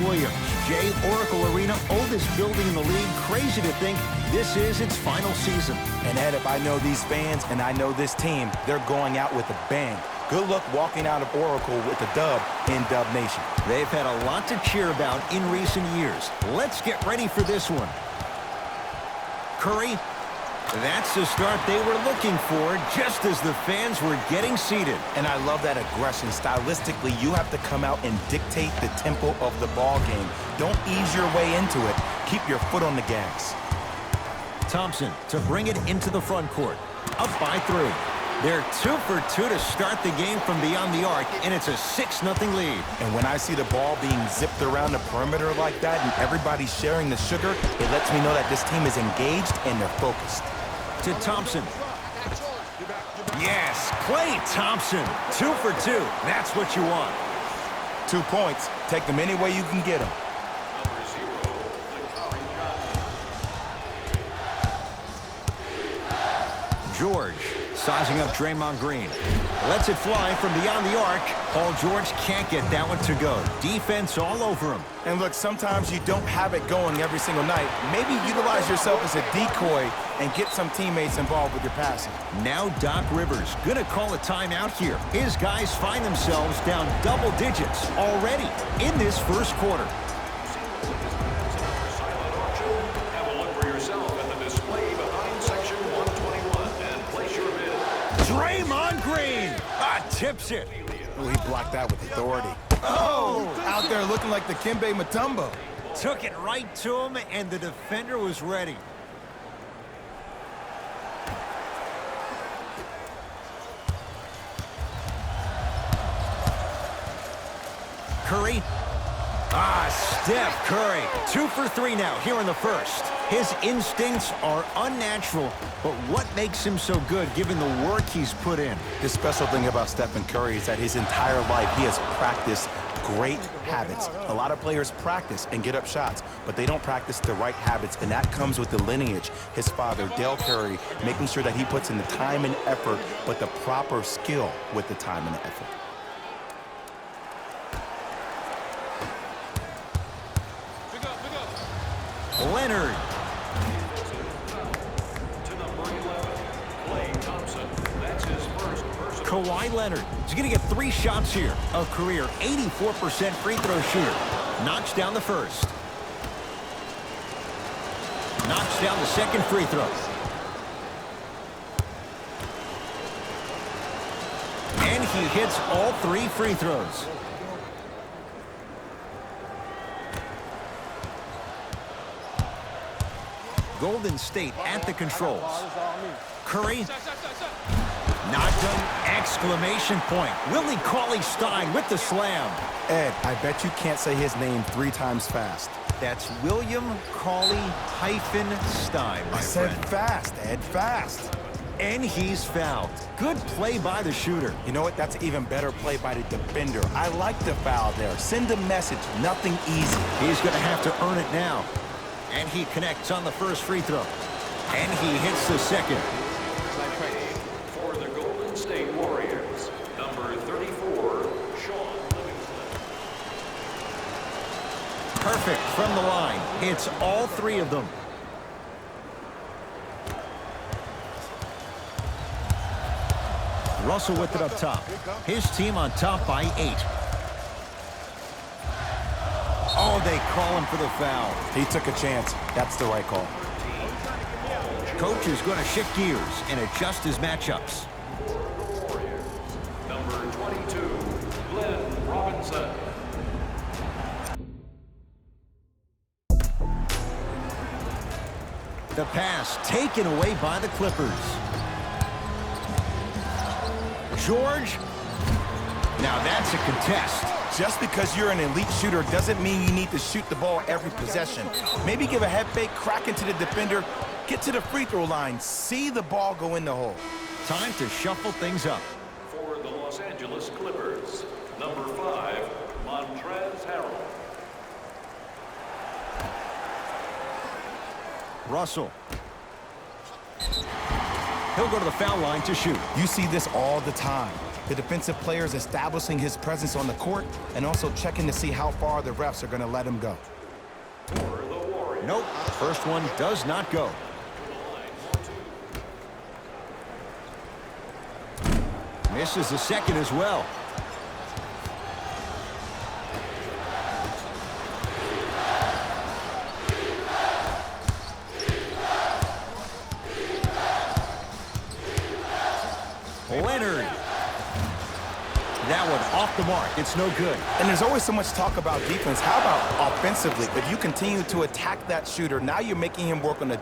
Williams, Jay, Oracle Arena, oldest building in the league. Crazy to think this is its final season. And Ed, if I know these fans and I know this team, they're going out with a bang. Good luck walking out of Oracle with a dub in Dub Nation. They've had a lot to cheer about in recent years. Let's get ready for this one. Curry. That's the start they were looking for just as the fans were getting seated. And I love that aggression. Stylistically, you have to come out and dictate the tempo of the ball game. Don't ease your way into it. Keep your foot on the gas. Thompson to bring it into the front court. Up by 3. They're 2 for 2 to start the game from beyond the arc, and it's a 6-0 lead. And when I see the ball being zipped around the perimeter like that and everybody's sharing the sugar, it lets me know that this team is engaged and they're focused. To Thompson. Yes, Klay Thompson. 2 for 2. That's what you want. 2 points. Take them any way you can get them. George sizing up Draymond Green. Lets it fly from beyond the arc. Paul George can't get that one to go. Defense all over him. And look, sometimes you don't have it going every single night. Maybe utilize yourself as a decoy and get some teammates involved with your passing. Now Doc Rivers gonna call a timeout here. His guys find themselves down double digits already in this first quarter. Have a look for yourself at the display behind section 121 and place your bid. Draymond Green tips it. Oh, he blocked that with authority. Oh, out there looking like the Kimbe Mutombo. Took it right to him, and the defender was ready. Curry. Steph Curry. 2 for 3 now here in the first. His instincts are unnatural, but what makes him so good given the work he's put in? The special thing about Stephen Curry is that his entire life he has practiced great habits. A lot of players practice and get up shots, but they don't practice the right habits, and that comes with the lineage. His father, Dale Curry, making sure that he puts in the time and effort, but the proper skill with the time and the effort. Leonard. Kawhi Leonard is going to get 3 shots here. A career 84% free throw shooter. Knocks down the first. Knocks down the second free throw. And he hits all 3 free throws. Golden State at the controls. Curry. Not done! Exclamation point. Willie Cauley-Stein with the slam. Ed, I bet you can't say his name 3 times fast. That's William Cauley-Stein, my I said friend. fast, Ed, fast. And he's fouled. Good play by the shooter. You know what? That's an even better play by the defender. I like the foul there. Send a message. Nothing easy. He's going to have to earn it now. And he connects on the first free throw. And he hits the second. For the Golden State Warriors, number 34, Shaun Livingston. Perfect from the line. Hits all 3 of them. Russell with it up top. His team on top by 8. Oh, they call him for the foul. He took a chance. That's the right call. Coach is going to shift gears and adjust his matchups. Warriors, number 22, Glenn Robinson. The pass taken away by the Clippers. George. Now that's a contest. Just because you're an elite shooter doesn't mean you need to shoot the ball every possession. Maybe give a head fake, crack into the defender, get to the free throw line, see the ball go in the hole. Time to shuffle things up. For the Los Angeles Clippers, number 5, Montrezl Harrell. Russell. He'll go to the foul line to shoot. You see this all the time. The defensive players establishing his presence on the court and also checking to see how far the refs are going to let him go. Nope, first one does not go. Misses the second as well. Leonard. That one off the mark. It's no good. And there's always so much talk about defense. How about offensively? If you continue to attack that shooter, now you're making him work on the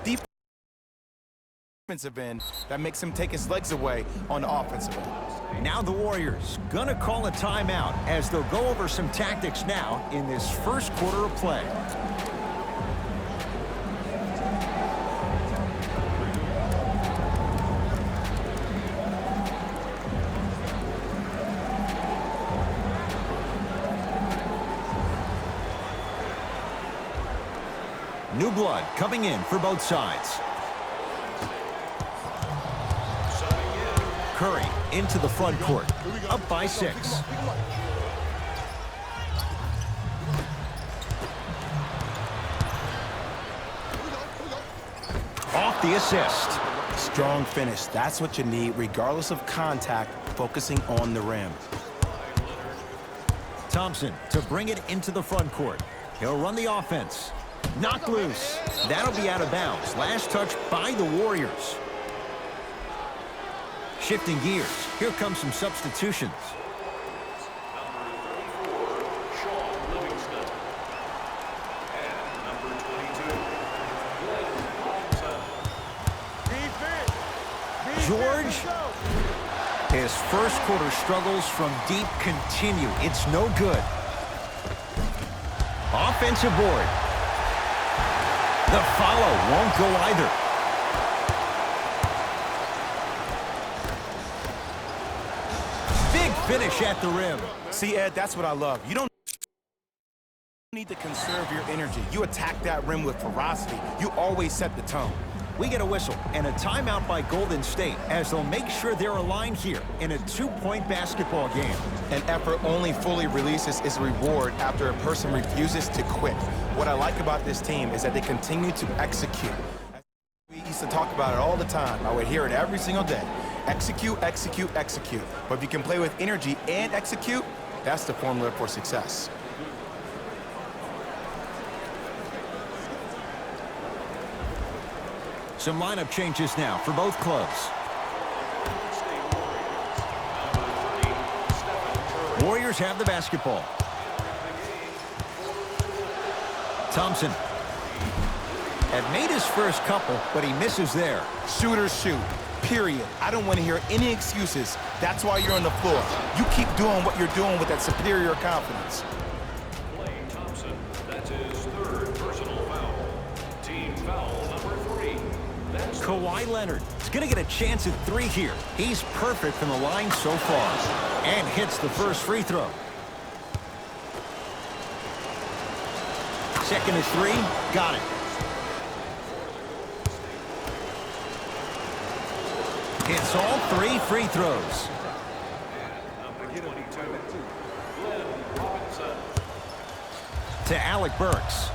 defensive end. That makes him take his legs away on the offensive end. Now the Warriors gonna call a timeout as they'll go over some tactics now in this first quarter of play. New blood coming in for both sides. Curry into the front court, up by 6. Off the assist. Strong finish. That's what you need, regardless of contact, focusing on the rim. Thompson to bring it into the front court. He'll run the offense. Knocked loose. That'll be out of bounds. Last touch by the Warriors. Shifting gears. Here come some substitutions. George. His first quarter struggles from deep continue. It's no good. Offensive board. The follow won't go either. Big finish at the rim. See, Ed, that's what I love. You don't need to conserve your energy. You attack that rim with ferocity. You always set the tone. We get a whistle and a timeout by Golden State as they'll make sure they're aligned here in a 2-point basketball game. An effort only fully releases its reward after a person refuses to quit. What I like about this team is that they continue to execute. We used to talk about it all the time. I would hear it every single day. Execute, execute, execute. But if you can play with energy and execute, that's the formula for success. Some lineup changes now for both clubs. Warriors have the basketball. Thompson had made his first couple, but he misses there. Shooters shoot, period. I don't want to hear any excuses. That's why you're on the floor. You keep doing what you're doing with that superior confidence. Klay Thompson, that's his 3rd personal foul. Team foul number 3. That's Kawhi Leonard is going to get a chance at 3 here. He's perfect from the line so far and hits the first free throw. Second at 3, got it. Hits all 3 free throws. To Alec Burks.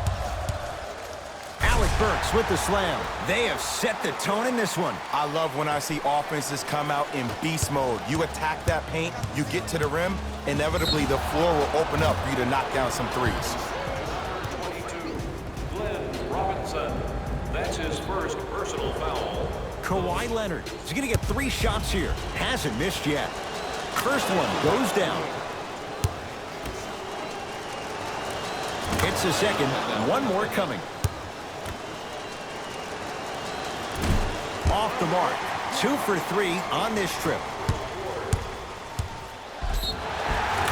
Alec Burks with the slam. They have set the tone in this one. I love when I see offenses come out in beast mode. You attack that paint, you get to the rim, inevitably the floor will open up for you to knock down some threes. That's his first personal foul. Kawhi Leonard is going to get 3 shots here. Hasn't missed yet. First one goes down. Hits the second. One more coming. Off the mark. 2 for 3 on this trip.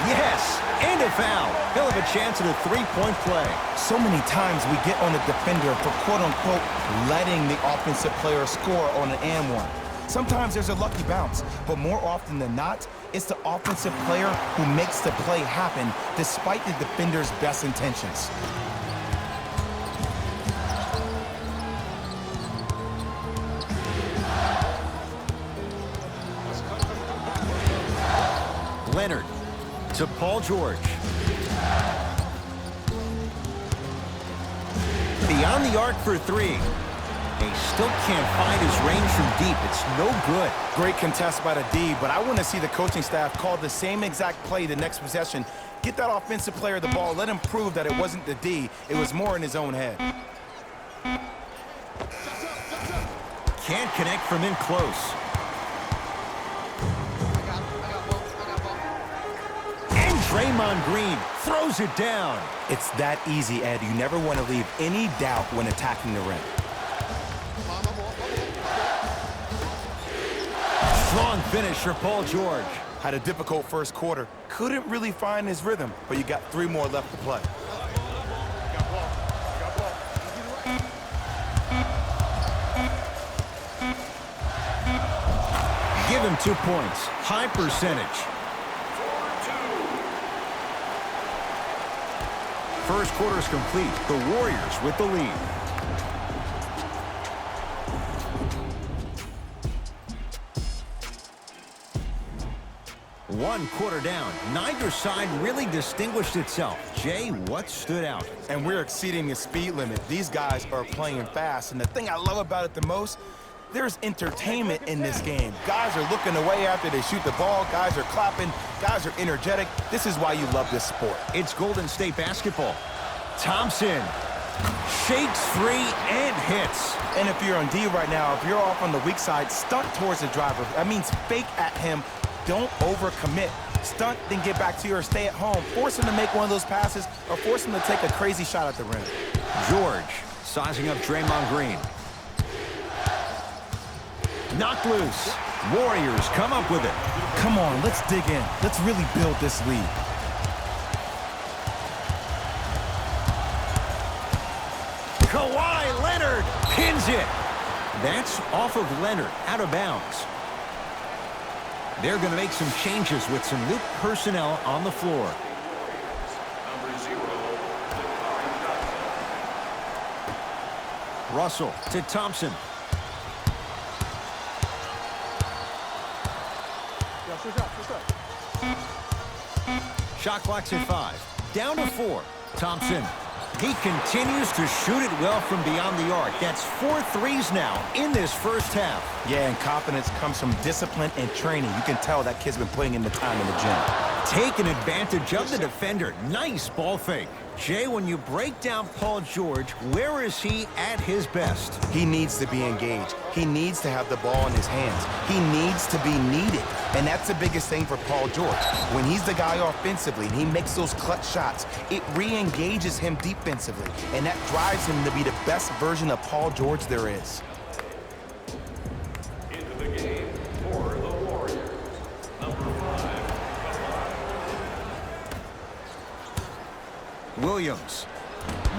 Yes, and a foul. He'll have a chance at a 3-point play. So many times we get on the defender for quote-unquote letting the offensive player score on an and one. Sometimes there's a lucky bounce, but more often than not, it's the offensive player who makes the play happen despite the defender's best intentions. Leonard to Paul George. Beyond the arc for three. He still can't find his range from deep. It's no good. Great contest by the D, but I want to see the coaching staff call the same exact play the next possession. Get that offensive player the ball. Let him prove that it wasn't the D. It was more in his own head. Can't connect from in close. And Draymond Green throws it down. It's that easy, Ed. You never want to leave any doubt when attacking the rim. Strong finish for Paul George. Had a difficult first quarter. Couldn't really find his rhythm, but you got 3 more left to play. Give him 2 points. High percentage. First quarter's complete. The Warriors with the lead. One quarter down. Neither side really distinguished itself. Jay, what stood out? And we're exceeding the speed limit. These guys are playing fast, and the thing I love about it the most, there's entertainment in this game. Guys are looking away after they shoot the ball. Guys are clapping. Guys are energetic. This is why you love this sport. It's Golden State basketball. Thompson shakes free and hits. And if you're on D right now, if you're off on the weak side, stunt towards the driver. That means fake at him. Don't overcommit. Stunt, then get back to you or stay at home. Force him to make one of those passes or force him to take a crazy shot at the rim. George sizing up Draymond Green. Knocked loose. Warriors come up with it. Come on, let's dig in. Let's really build this lead. Kawhi Leonard pins it. That's off of Leonard, out of bounds. They're going to make some changes with some new personnel on the floor. Number 0, Russell to Thompson. Shot clock's at 5. Down to 4. Thompson. He continues to shoot it well from beyond the arc. That's 4 threes now in this first half. Yeah, and confidence comes from discipline and training. You can tell that kid's been putting in the time in the gym. Taking advantage of the defender. Nice ball fake. Jay, when you break down Paul George, where is he at his best? He needs to be engaged. He needs to have the ball in his hands. He needs to be needed. And that's the biggest thing for Paul George. When he's the guy offensively and he makes those clutch shots, it re-engages him defensively. And that drives him to be the best version of Paul George there is. into the game for the Warriors. Number 5, Williams.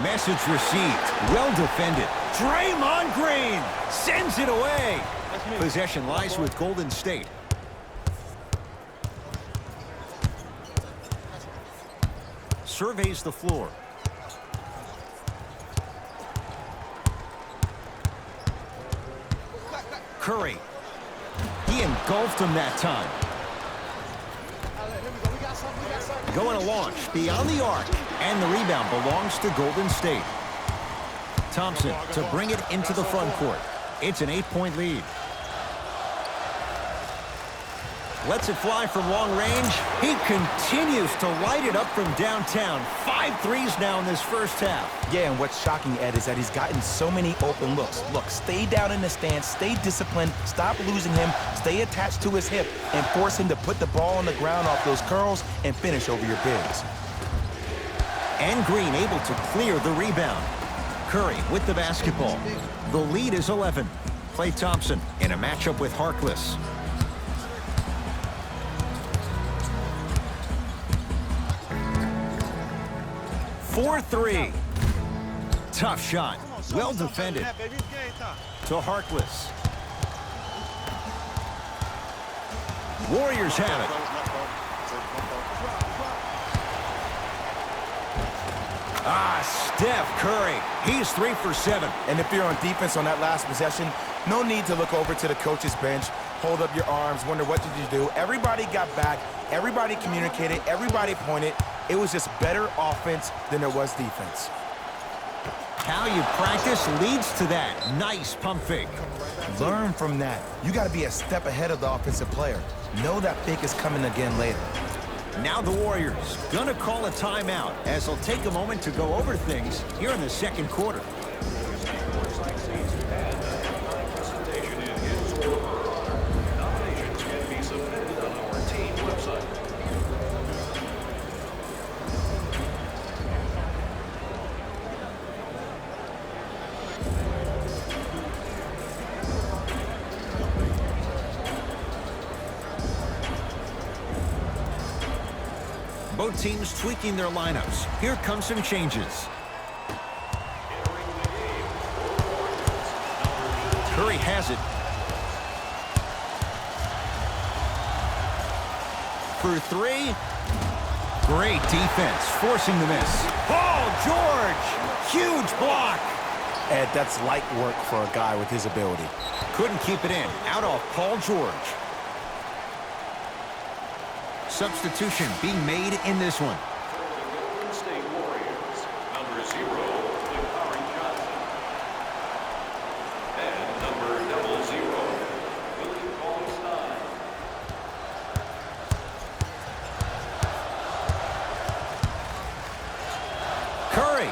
Message received. Well defended. Draymond Green sends it away. Possession lies with Golden State. Surveys the floor. Curry. He engulfed him that time. Going to launch beyond the arc, and the rebound belongs to Golden State. Thompson to bring it into the front court. It's an 8-point lead. Lets it fly from long range. He continues to light it up from downtown. 5 threes now in this first half. Yeah, and what's shocking, Ed, is that he's gotten so many open looks. Look, stay down in the stance, stay disciplined, stop losing him, stay attached to his hip, and force him to put the ball on the ground off those curls and finish over your bigs. And Green able to clear the rebound. Curry with the basketball. The lead is 11. Klay Thompson in a matchup with Harkless. For 3. Tough shot. Well defended. To Harkless. Warriors have it. Steph Curry. He's 3 for 7. And if you're on defense on that last possession, no need to look over to the coach's bench. hold up your arms, wonder what did you do. Everybody got back, everybody communicated, everybody pointed. It was just better offense than there was defense. How you practice leads to that. Nice pump fake. Learn from that. You got to be a step ahead of the offensive player. Know that fake is coming again later. Now the Warriors gonna call a timeout as they'll take a moment to go over things here in the second quarter. Presentation in his or her honor. Nominations can be submitted on our team website. Both teams tweaking their lineups. Here come some changes. Curry has it. For three. Great defense, forcing the miss. Paul George, huge block. Ed, that's light work for a guy with his ability. Couldn't keep it in. Out off Paul George. Substitution being made in this one. For the Golden State Warriors, number 0, Lakari Johnson. And number 00, Willie Cauley-Stein. Curry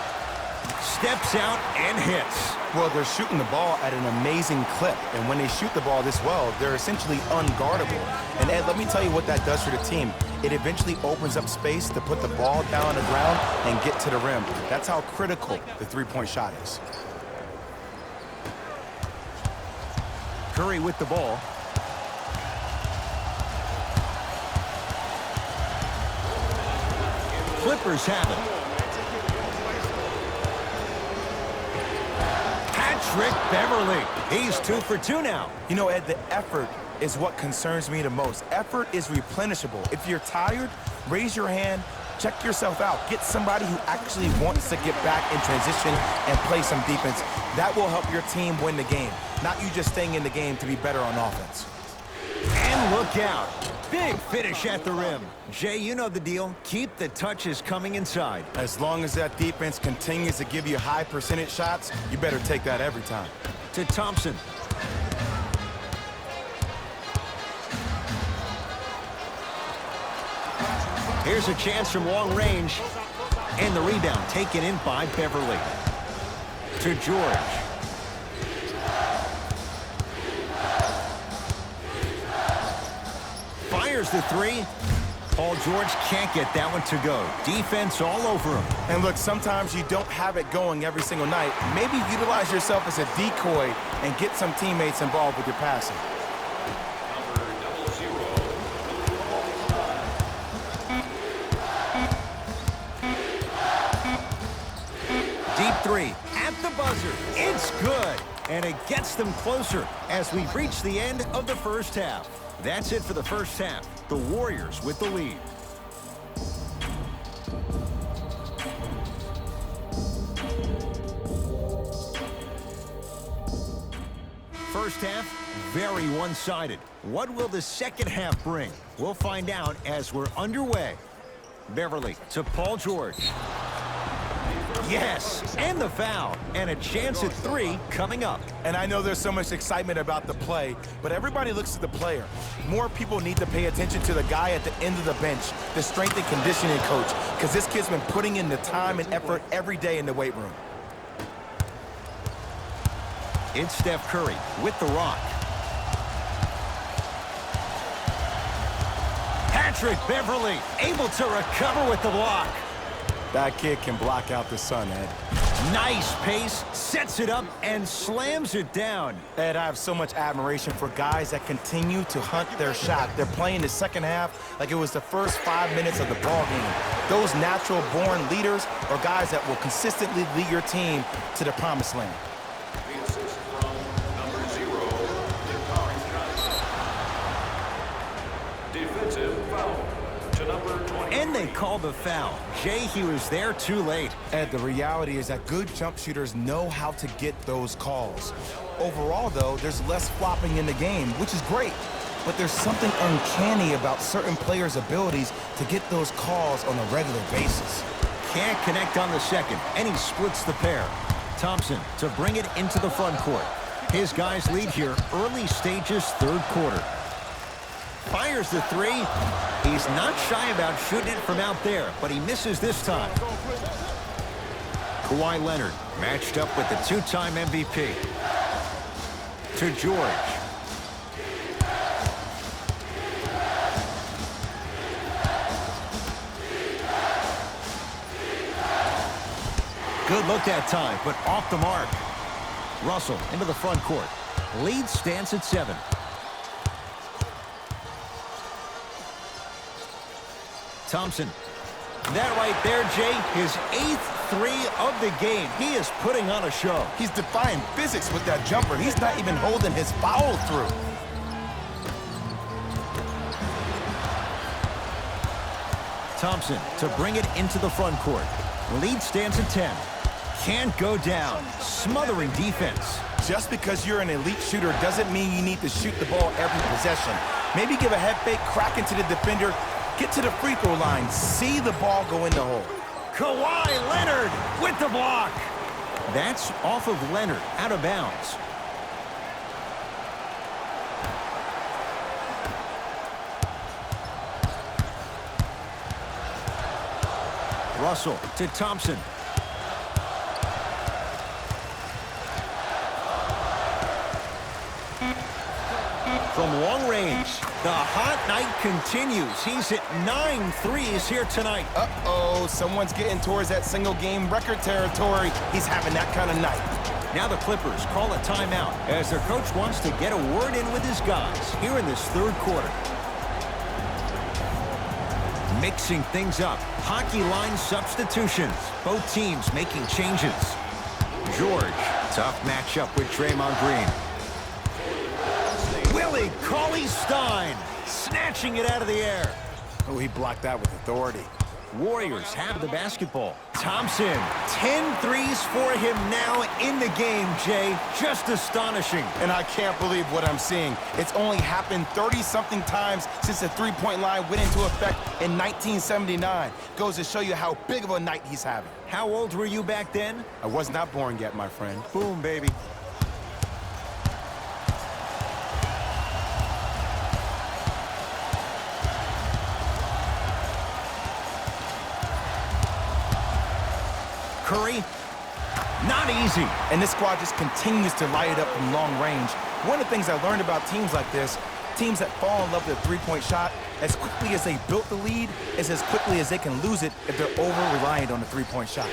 steps out and hits. Well, they're shooting the ball at an amazing clip, and when they shoot the ball this well, they're essentially unguardable. And Ed, let me tell you what that does for the team. It eventually opens up space to put the ball down on the ground and get to the rim. That's how critical the three-point shot is. Curry with the ball. Clippers have it. Patrick Beverly. He's 2 for 2 now. You know, Ed, the effort is what concerns me the most. Effort is replenishable. If you're tired, raise your hand, check yourself out. Get somebody who actually wants to get back in transition and play some defense. That will help your team win the game, not you just staying in the game to be better on offense. And look out. Big finish at the rim. Jay, you know the deal. Keep the touches coming inside. As long as that defense continues to give you high percentage shots, you better take that every time. To Thompson. Here's a chance from long range. And the rebound taken in by Beverly. To George. Fires the three. Paul George can't get that one to go. Defense all over him. And look, sometimes you don't have it going every single night. Maybe utilize yourself as a decoy and get some teammates involved with your passing. Number 00, Willie Cauley-Stein. Deep three at the buzzer. It's good. And it gets them closer as we reach the end of the first half. That's it for the first half. The Warriors with the lead. First half, very one-sided. What will the second half bring? We'll find out as we're underway. Beverly to Paul George. Yes, and the foul. And a chance at three coming up. And I know there's so much excitement about the play, but everybody looks at the player. More people need to pay attention to the guy at the end of the bench, the strength and conditioning coach, because this kid's been putting in the time and effort every day in the weight room. It's Steph Curry with the rock. Patrick Beverly able to recover with the block. That kid can block out the sun, Ed. Nice pace, sets it up, and slams it down. Ed, I have so much admiration for guys that continue to hunt their shot. They're playing the second half like it was the first 5 minutes of the ball game. Those natural-born leaders are guys that will consistently lead your team to the promised land. The assist from number 0, Lakari Johnson. Defensive foul to number 20. And they called the foul. Jay, he was there too late. Ed, the reality is that good jump shooters know how to get those calls. Overall, though, there's less flopping in the game, which is great. But there's something uncanny about certain players' abilities to get those calls on a regular basis. Can't connect on the second, and he splits the pair. Thompson to bring it into the front court. His guys lead here, early stages, third quarter. Fires the three. He's not shy about shooting it from out there, but he misses this time. Kawhi Leonard matched up with the two-time MVP. To George. Good look that time, but off the mark. Russell into the front court. Lead stands at 7. Thompson. That right there, Jay, his 8th three of the game. He is putting on a show. He's defying physics with that jumper. He's not even holding his foul through. Thompson to bring it into the front court. Lead stands at 10. Can't go down. Smothering defense. Just because you're an elite shooter doesn't mean you need to shoot the ball every possession. Maybe give a head fake, crack into the defender, get to the free throw line, see the ball go in the hole. Kawhi Leonard with the block. That's off of Leonard, out of bounds. Russell to Thompson. From long range, the hot night continues. He's hit 9 threes here tonight. Uh-oh, someone's getting towards that single-game record territory. He's having that kind of night. Now the Clippers call a timeout as their coach wants to get a word in with his guys here in this third quarter. Mixing things up. Hockey line substitutions. Both teams making changes. George, tough matchup with Draymond Green. Willie Cauley-Stein snatching it out of the air. Oh, he blocked that with authority. Warriors have the basketball. Thompson, 10 threes for him now in the game, Jay. Just astonishing. And I can't believe what I'm seeing. It's only happened 30-something times since the three-point line went into effect in 1979. Goes to show you how big of a night he's having. How old were you back then? I was not born yet, my friend. Boom, baby. Curry, not easy. And this squad just continues to light it up from long range. One of the things I learned about teams like this, teams that fall in love with the three-point shot, as quickly as they built the lead, is as quickly as they can lose it if they're over-reliant on the three-point shot.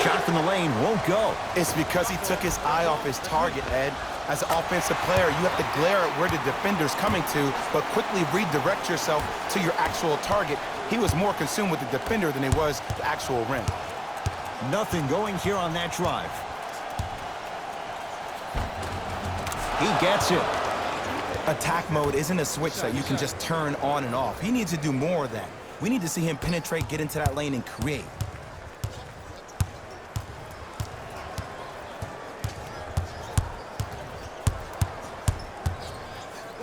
Shot from the lane won't go. It's because he took his eye off his target, Ed. As an offensive player, you have to glare at where the defender's coming to, but quickly redirect yourself to your actual target. He was more consumed with the defender than he was the actual rim. Nothing going here on that drive. He gets it. Attack mode isn't a switch that you can just turn on and off. He needs to do more of that. We need to see him penetrate, get into that lane, and create.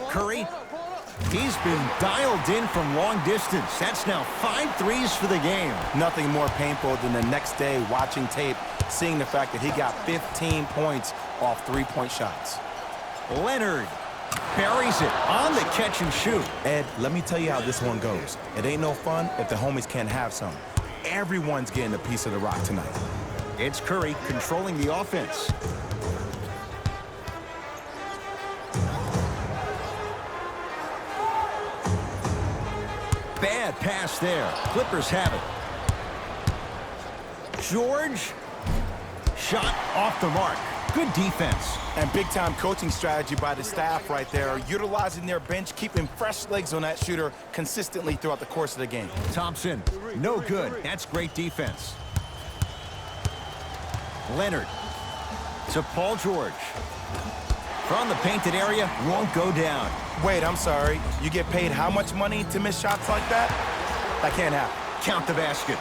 Curry, he's been dialed in from long distance. That's now 5 threes for the game. Nothing more painful than the next day watching tape, seeing the fact that he got 15 points off three-point shots. Leonard buries it on the catch and shoot. Ed, let me tell you how this one goes. It ain't no fun if the homies can't have some. Everyone's getting a piece of the rock tonight. It's Curry controlling the offense. Bad pass there. Clippers have it. George. Shot off the mark. Good defense. And big-time coaching strategy by the staff right there, utilizing their bench, keeping fresh legs on that shooter consistently throughout the course of the game. Thompson, no good. That's great defense. Leonard to Paul George. from the painted area won't go down. Wait, I'm sorry. You get paid how much money to miss shots like that? That can't happen. Count the basket.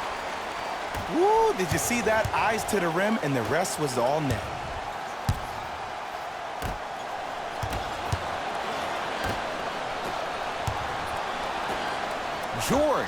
Woo, did you see that? Eyes to the rim, and the rest was all net. George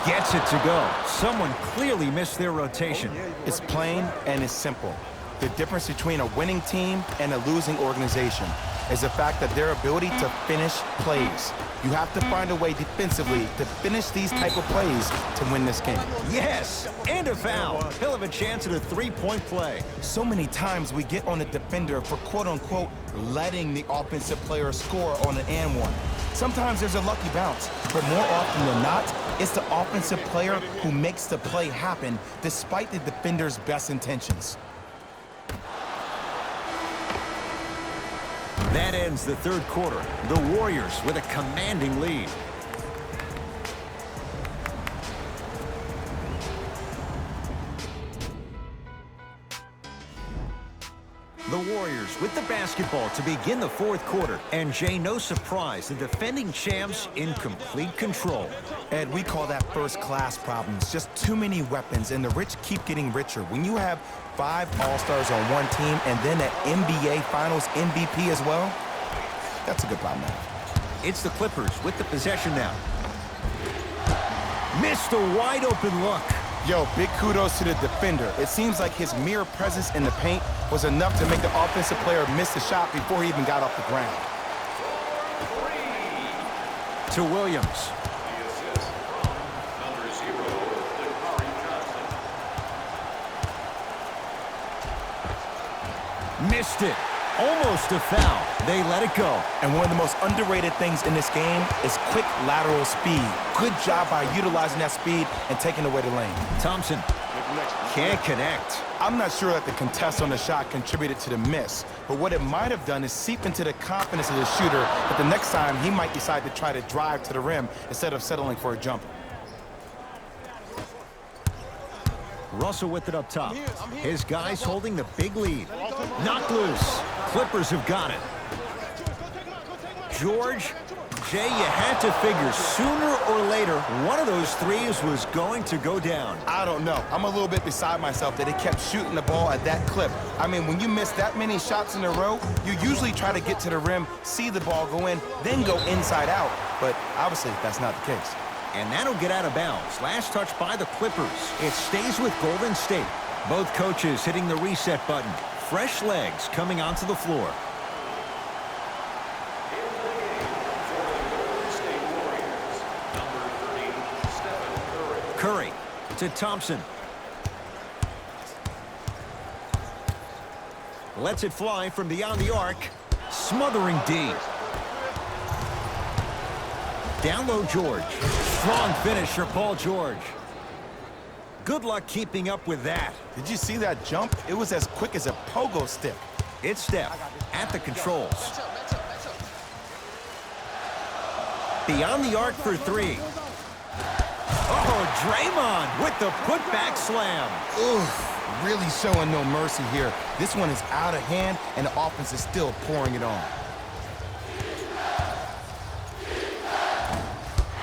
gets it to go. Someone clearly missed their rotation. It's plain and it's simple. The difference between a winning team and a losing organization is the fact that their ability to finish plays. You have to find a way defensively to finish these type of plays to win this game. Yes, and a foul. He'll have a chance at a three-point play. So many times we get on the defender for quote-unquote letting the offensive player score on an and one. Sometimes there's a lucky bounce, but more often than not, it's the offensive player who makes the play happen despite the defender's best intentions. That ends the third quarter. The Warriors with a commanding lead. The Warriors with the basketball to begin the fourth quarter. And Jay, no surprise, the defending champs in complete control. Ed, we call that first-class problems. Just too many weapons, and the rich keep getting richer. When you have 5 All-Stars on one team and then an NBA Finals MVP as well, that's a good problem. It's the Clippers with the possession now. Missed a wide-open look. Yo, big kudos to the defender. It seems like his mere presence in the paint was enough to make the offensive player miss the shot before he even got off the ground. To Williams. The assist from number 0, Dakari Johnson. Missed it. Almost a foul. They let it go. And one of the most underrated things in this game is quick lateral speed. Good job by utilizing that speed and taking away the lane. Thompson can't connect. I'm not sure that the contest on the shot contributed to the miss, but what it might have done is seep into the confidence of the shooter that the next time he might decide to try to drive to the rim instead of settling for a jumper. Russell with it up top. His guys holding the big lead. Knocked loose. Clippers have got it. George, Jay, you had to figure sooner or later one of those threes was going to go down. I don't know. I'm a little bit beside myself that he kept shooting the ball at that clip. I mean, when you miss that many shots in a row, you usually try to get to the rim, see the ball go in, then go inside out. But obviously, that's not the case. And that'll get out of bounds. Last touch by the Clippers. It stays with Golden State. Both coaches hitting the reset button. Fresh legs coming onto the floor. Curry to Thompson. Lets it fly from beyond the arc. Smothering D. Down low, George. Strong finish for Paul George. Good luck keeping up with that. Did you see that jump? It was as quick as a pogo stick. It's Steph at the controls. Beyond the arc for 3. Oh, Draymond with the putback slam. Oof, really showing no mercy here. This one is out of hand, and the offense is still pouring it on.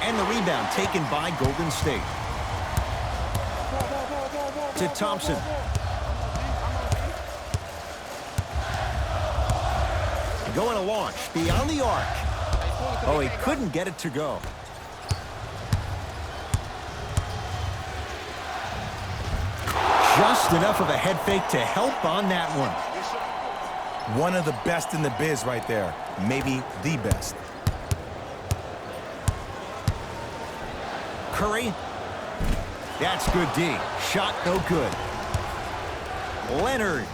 And the rebound taken by Golden State. To Thompson. Going to launch beyond the arc. Oh, he couldn't get it to go. Just enough of a head fake to help on that one. One of the best in the biz right there. Maybe the best. Curry. That's good D. Shot no good. Leonard.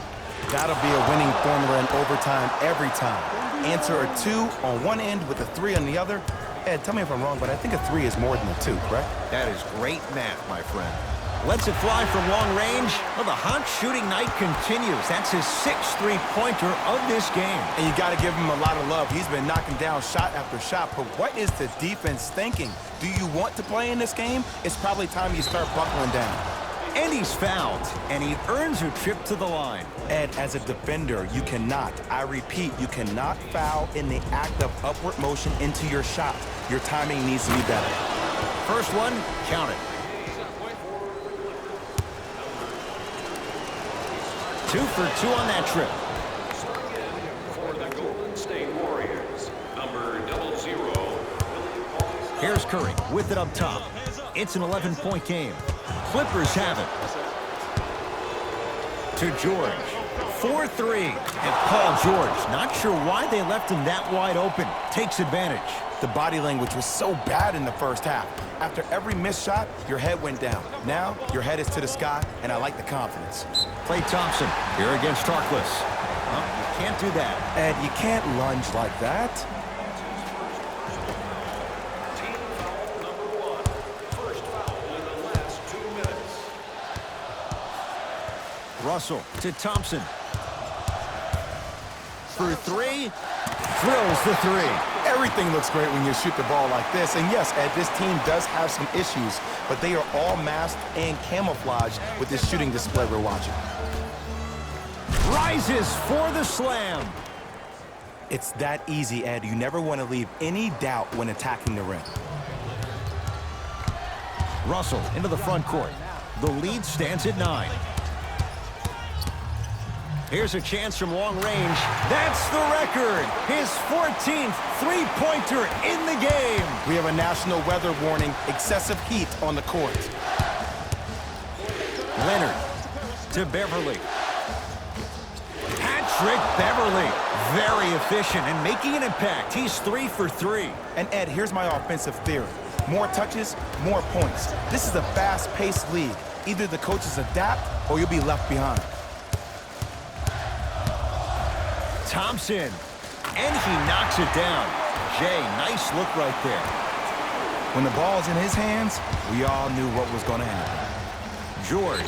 That'll be a winning formula in overtime every time. Answer a 2 on one end with a 3 on the other. Ed, tell me if I'm wrong, but I think a 3 is more than a 2, correct? That is great math, my friend. Lets it fly from long range. Well, the hot shooting night continues. That's his 6th three-pointer of this game. And you got to give him a lot of love. He's been knocking down shot after shot. But what is the defense thinking? Do you want to play in this game? It's probably time you start buckling down. And he's fouled, and he earns a trip to the line. Ed, as a defender, you cannot, I repeat, you cannot foul in the act of upward motion into your shot. Your timing needs to be better. First one, count it. 2 for 2 on that trip. For the Golden State Warriors, number 00. Here's Curry with it up top. It's an 11-point game. Clippers have it. To George. 4-3. And Paul George, not sure why they left him that wide open. Takes advantage. The body language was so bad in the first half. After every missed shot, your head went down. Now, your head is to the sky, and I like the confidence. Klay Thompson here against Harkless. You can't do that. Ed, you can't lunge like that. Team foul number 1. First foul in the last 2 minutes. Russell to Thompson. For 3. Drills the 3. Everything looks great when you shoot the ball like this. And yes, Ed, this team does have some issues, but they are all masked and camouflaged with this shooting display we're watching. Rises for the slam. It's that easy, Ed. You never want to leave any doubt when attacking the rim. Russell into the front court. The lead stands at 9. Here's a chance from long range. That's the record. His 14th three-pointer in the game. We have a national weather warning, excessive heat on the court. Leonard to Beverly. Patrick Beverly. Very efficient and making an impact. He's 3 for 3. And Ed, here's my offensive theory. More touches, more points. This is a fast-paced league. Either the coaches adapt or you'll be left behind. Thompson. And he knocks it down. Jay, nice look right there. When the ball's in his hands, we all knew what was going to happen. George.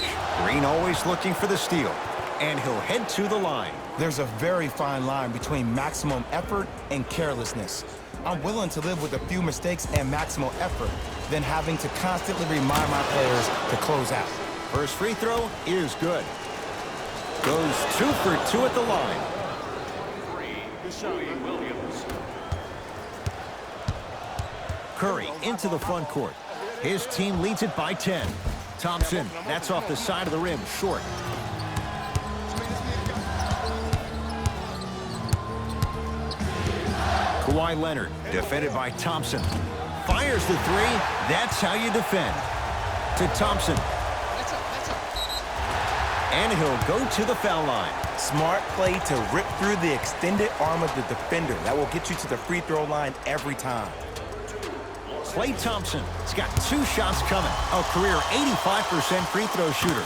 Green always looking for the steal. And he'll head to the line. There's a very fine line between maximum effort and carelessness. I'm willing to live with a few mistakes and maximal effort than having to constantly remind my players to close out. First free throw is good. Goes 2 for 2 at the line. Louis Williams. Curry into the front court. His team leads it by 10. Thompson, that's off the side of the rim, short. Kawhi Leonard, defended by Thompson. Fires the 3. That's how you defend. To Thompson. And he'll go to the foul line. Smart play to rip through the extended arm of the defender. That will get you to the free throw line every time. Klay Thompson has got 2 shots coming. A career 85% free throw shooter.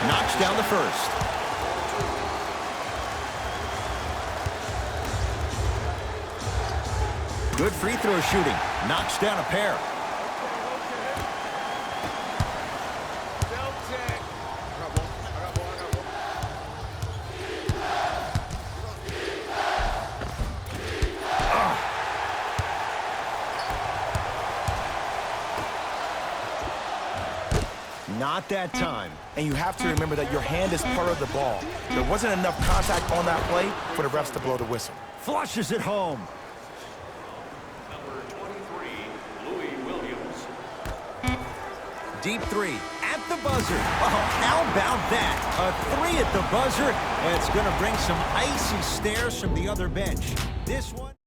Knocks down the first. Good free throw shooting. Knocks down a pair. Not that time. And you have to remember that your hand is part of the ball. There wasn't enough contact on that play for the refs to blow the whistle. Flushes it home. Number 23, Louis Williams. Deep 3 at the buzzer. Oh, how about that? A 3 at the buzzer. And it's going to bring some icy stares from the other bench. This one.